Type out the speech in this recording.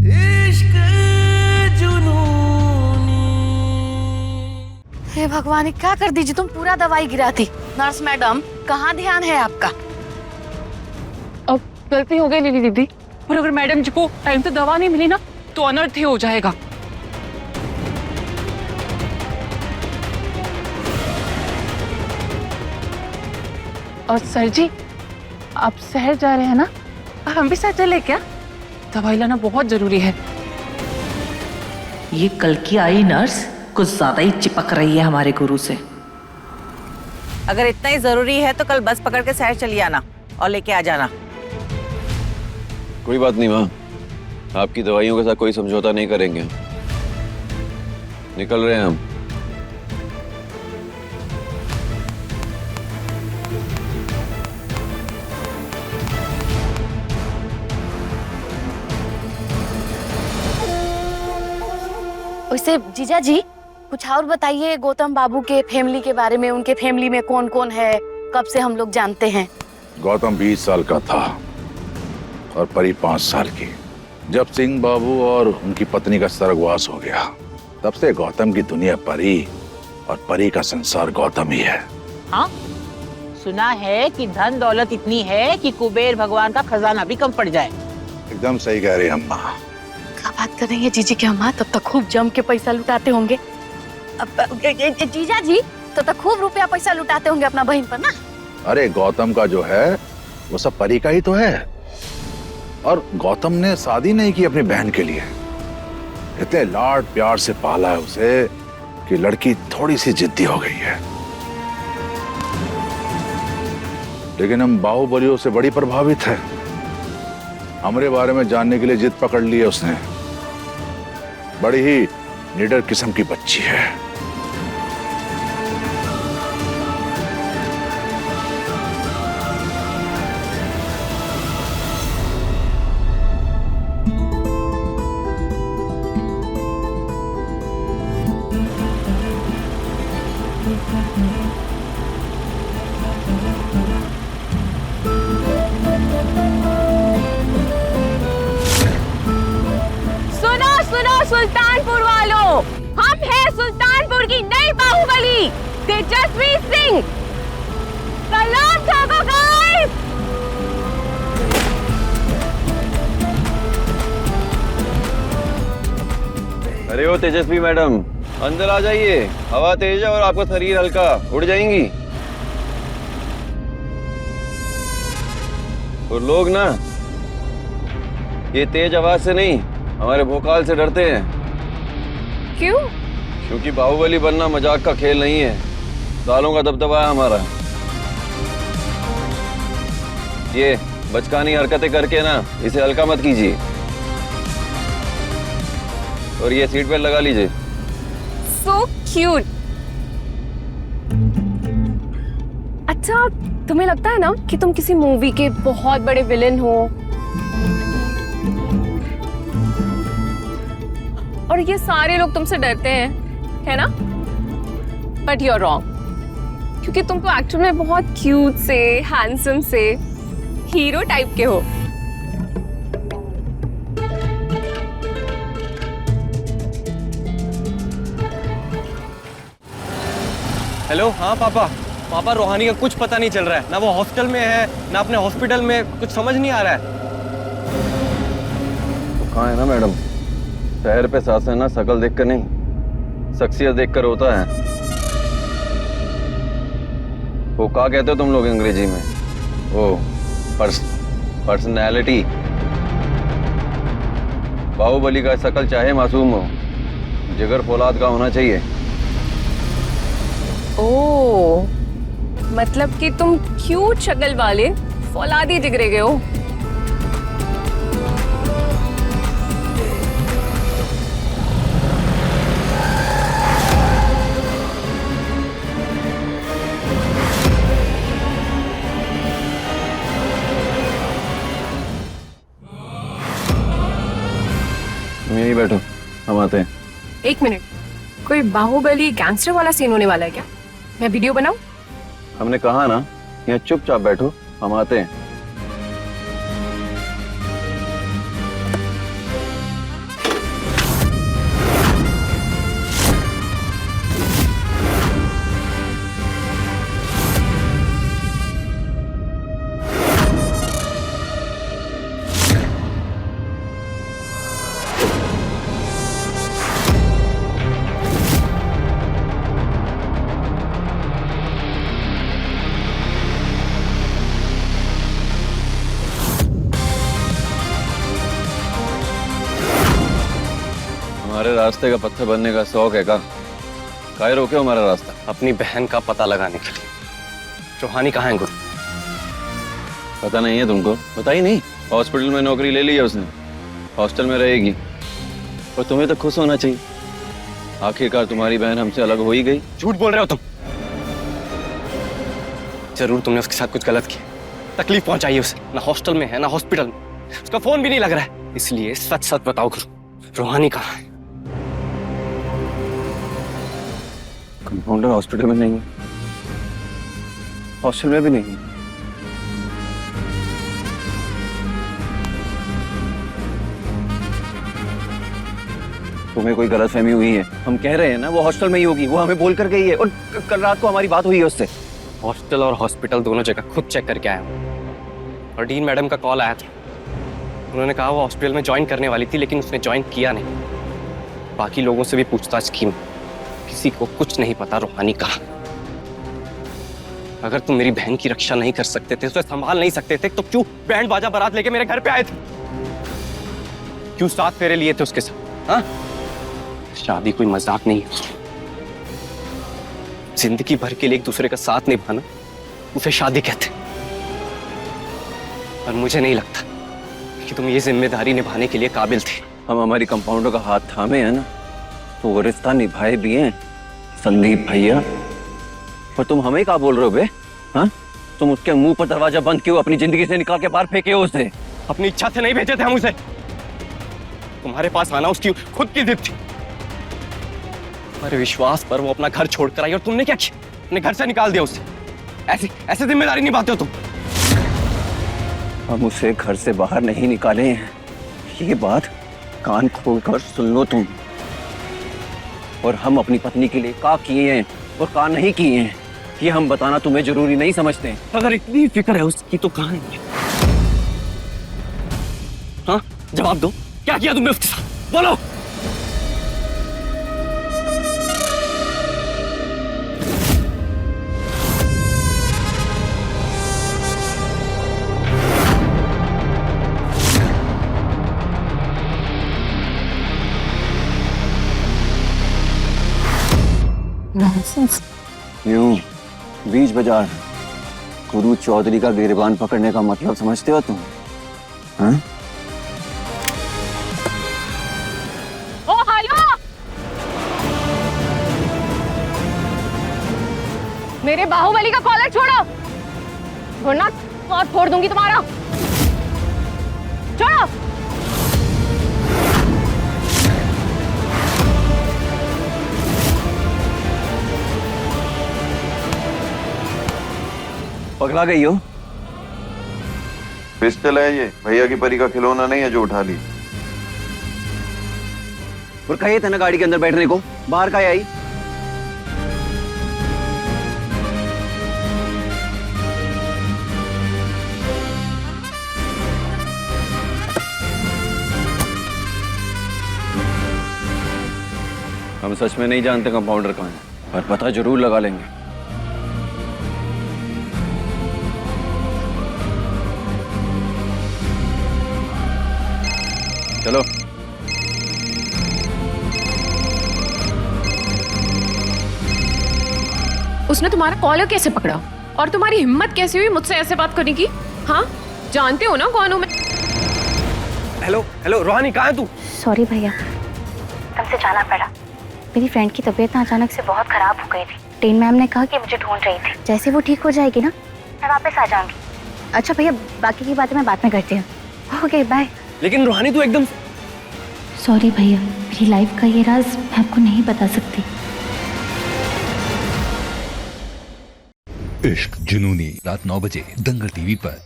इश्क जुनूनी। हे भगवान, ये क्या कर दीजिए, तुम पूरा दवाई गिरा दी। नर्स मैडम, कहाँ ध्यान है आपका? अब गलती हो गई लीली दीदी, पर अगर मैडम जी को टाइम से दवा नहीं मिली ना तो अनर्थ ही हो जाएगा। और सर जी, आप शहर जा रहे हैं ना? हम भी साथ चले क्या? दवाई लाना बहुत जरूरी है। ये कल की आई नर्स कुछ ज्यादा ही चिपक रही है हमारे गुरु से। अगर इतना ही जरूरी है तो कल बस पकड़ के शहर चली आना और लेके आ जाना। कोई बात नहीं माँ, आपकी दवाइयों के साथ कोई समझौता नहीं करेंगे। निकल रहे हैं हम। वैसे जीजा जी, कुछ और बताइए गौतम बाबू के फैमिली के बारे में। उनके फैमिली में कौन कौन है, कब से हम लोग जानते हैं? गौतम 20 साल का था और परी 5 साल की। जब सिंह बाबू और उनकी पत्नी का स्वर्गवास हो गया, तब से गौतम की दुनिया परी और परी का संसार गौतम ही है। हाँ, सुना है कि धन दौलत इतनी है कि कुबेर भगवान का खजाना भी कम पड़ जाए। एकदम सही कह रही अम्मा। क्या बात कर रही है जीजी की अम्मा? तब तक खूब जम के पैसा लुटाते होंगे। जीजा जी, तब तक खूब रुपया पैसा लुटाते होंगे अपना बहन पर ना? अरे गौतम का जो है वो सब परी का ही तो है। और गौतम ने शादी नहीं की अपनी बहन के लिए। इतने लाड प्यार से पाला है उसे कि लड़की थोड़ी सी जिद्दी हो गई है। लेकिन हम बाहुबलियों से बड़ी प्रभावित है। हमारे बारे में जानने के लिए जिद पकड़ ली है उसने। बड़ी ही निडर किस्म की बच्ची है। सुल्तानपुर वालों, हम हैं सुल्तानपुर की नई बाहुबली तेजस्वी सिंह। सलाम ठोको गाइस। अरे ओ तेजस्वी मैडम, अंदर आ जाइए। हवा तेज है और आपका शरीर हल्का, उड़ जाएंगी। और लोग ना ये तेज आवाज से नहीं, हमारे भोकाल से डरते हैं। क्यों? क्योंकि बाहुबली बनना मजाक का खेल नहीं है। सालों का दबदबा है हमारा। ये बचकानी हरकतें करके ना इसे हल्का मत कीजिए। और ये सीट बेल्ट लगा लीजिए। So cute। अच्छा, तुम्हें लगता है ना कि तुम किसी मूवी के बहुत बड़े विलेन हो और ये सारे लोग तुमसे डरते हैं, है ना? बट यू आर रॉन्ग, क्योंकि तुम तो एक्चुअल में बहुत क्यूट से, हैंडसम से, हीरो टाइप के हो। हेलो। हाँ पापा, पापा रोहानी का कुछ पता नहीं चल रहा है। ना वो हॉस्टल में है ना अपने हॉस्पिटल में, कुछ समझ नहीं आ रहा है। तो कहाँ है ना मैडम? शहर पे सास है ना, शकल देखकर नहीं, शख्सियत देखकर होता है। वो क्या कहते हो तुम लोग अंग्रेजी में? वो पर्सनैलिटी। बाहुबली का शकल चाहे मासूम हो, जिगर फौलाद का होना चाहिए। ओह, मतलब कि तुम क्यूट शक्ल वाले फौलादी जिगरे गए हो। तुम यहीं बैठो, हम आते हैं। एक मिनट, कोई बाहुबली गैंगस्टर वाला सीन होने वाला है क्या? मैं वीडियो बनाऊं? हमने कहा ना, यहाँ चुपचाप बैठो, हम आते हैं। हमारे रास्ते का पत्थर बनने का शौक है का? काहे रोके हो हमारा रास्ता? अपनी बहन का पता लगाने के लिए। रूहानी कहाँ है गुरु? पता नहीं है तुमको? पता ही नहीं? हॉस्पिटल में नौकरी ले ली है उसने, हॉस्टल में रहेगी। और तुम्हें तो खुश होना चाहिए, आखिरकार तुम्हारी बहन हमसे अलग हो ही गई। झूठ बोल रहे हो तुम। जरूर तुमने उसके साथ कुछ गलत किया, तकलीफ पहुंचाई उसे। ना हॉस्टल में है ना हॉस्पिटल में, उसका फोन भी नहीं लग रहा है। इसलिए सच सच बताओ गुरु, रूहानी कहाँ है? कंपाउंडर हॉस्पिटल में नहीं है, हॉस्टल में भी नहीं है। तुम्हें कोई गलतफहमी हुई है। हम कह रहे हैं ना वो हॉस्टल में ही होगी, वो हमें बोल कर गई है और कल रात को हमारी बात हुई है उससे। हॉस्टल और हॉस्पिटल दोनों जगह खुद चेक करके आया हूँ। और डीन मैडम का कॉल आया था, उन्होंने कहा वो हॉस्पिटल में ज्वाइन करने वाली थी लेकिन उसने ज्वाइन किया नहीं। बाकी लोगों से भी पूछताछ की, किसी को कुछ नहीं पता रूहानी कहाँ। अगर तुम मेरी बहन की रक्षा नहीं कर सकते थे, उसे संभाल नहीं सकते थे, तो क्यों बैंड बाजा बारात लेके मेरे घर पे आए थे? क्यों 7 फेरे लिए थे उसके साथ? हाँ, शादी कोई मजाक नहीं है। जिंदगी भर के लिए एक दूसरे का साथ निभाना, उसे शादी कहते। और मुझे नहीं लगता कि तुम ये जिम्मेदारी निभाने के लिए काबिल थे। हम हमारी कंपाउंडर का हाथ थामे हैं ना, तो वो रिश्ता निभाए भी हैं संदीप भैया। पर तुम हमें क्या बोल रहे हो बे? हाँ, तुम उसके मुंह पर दरवाजा बंद क्यों अपनी जिंदगी से निकाल के बाहर फेंके हो उसे? अपनी इच्छा से नहीं भेजे थे हम उसे, तुम्हारे पास आना उसकी खुद की जिद थी। तुम्हारे विश्वास पर वो अपना घर छोड़कर आई और तुमने क्या किया? अपने घर से निकाल दिया उसे। ऐसे जिम्मेदारी निभाते हो तुम? हम उसे घर से बाहर नहीं निकाले हैं, ये बात कान खोलकर सुन लो तुम। और हम अपनी पत्नी के लिए क्या किए हैं और क्या नहीं किए हैं, ये हम बताना तुम्हें जरूरी नहीं समझते। अगर इतनी फिक्र है उसकी तो कहां है? हाँ, जवाब दो, क्या किया तुमने उसके साथ? बोलो। यूं बीच बाजार गुरु चौधरी का गिरबान पकड़ने का मतलब समझते हो तुम? हाँ? ओ हेलो, मेरे बाहुबली का कॉलर छोड़ो, वरना और फोड़ दूंगी तुम्हारा। छोड़ो। पकड़ा गई हो? पिस्टल है ये, भैया की परी का खिलौना नहीं है जो उठा ली। और कहे थे ना गाड़ी के अंदर बैठने को, बाहर का आई? हम सच में नहीं जानते कंपाउंडर कहाँ है, पर पता जरूर लगा लेंगे। चलो। उसने तुम्हारा कॉलर कैसे पकड़ा और तुम्हारी हिम्मत कैसे हुई मुझसे ऐसे बात करने की? हाँ, जानते हो ना कौन हूं मैं? हेलो हेलो, रूहानी कहाँ है तू? सॉरी भैया, तुमसे जाना पड़ा। मेरी फ्रेंड की तबीयत ना अचानक से बहुत खराब हो गई थी। टीन मैम ने कहा कि मुझे ढूंढ रही थी। जैसे वो ठीक हो जाएगी ना, मैं वापस आ जाऊंगी। अच्छा भैया, बाकी की बातें मैं बाद में करती हूँ। Okay bye. लेकिन रूहानी तू एकदम। सॉरी भैया, मेरी लाइफ का ये राज मैं आपको नहीं बता सकती। इश्क जुनूनी, रात 9 बजे दंगल टीवी पर।